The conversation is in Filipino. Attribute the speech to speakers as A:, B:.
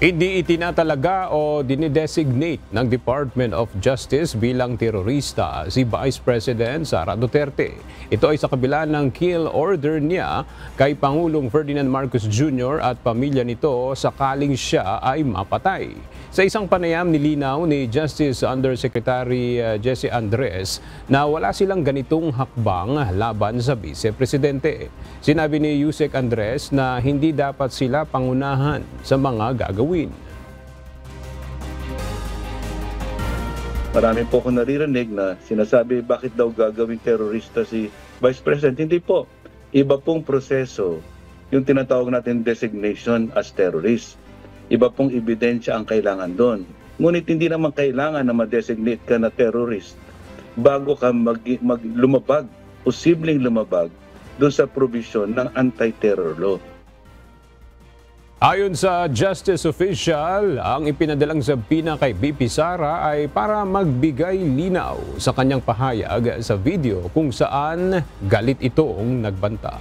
A: Hindi itinatalaga o dinidesignate ng Department of Justice bilang terorista si Vice President Sara Duterte. Ito ay sa kabila ng kill order niya kay Pangulong Ferdinand Marcos Jr. at pamilya nito sakaling siya ay mapatay. Sa isang panayam, nilinaw ni Justice Undersecretary Jesse Andres na wala silang ganitong hakbang laban sa Vice Presidente. Sinabi ni Yusek Andres na hindi dapat sila pangunahan sa mga gagawin.
B: Marami po akong naririnig na sinasabi bakit daw gagawing terorista si Vice President. Hindi po. Iba pong proseso yung tinatawag natin designation as terrorist. Iba pong ebidensya ang kailangan doon. Ngunit hindi naman kailangan na ma-designate ka na terrorist bago ka lumabag, posibleng lumabag doon sa provision ng anti-terror law.
A: Ayon sa Justice Official, ang ipinadalang sabina kay BP Sara ay para magbigay linaw sa kanyang pahayag sa video kung saan galit itong nagbanta.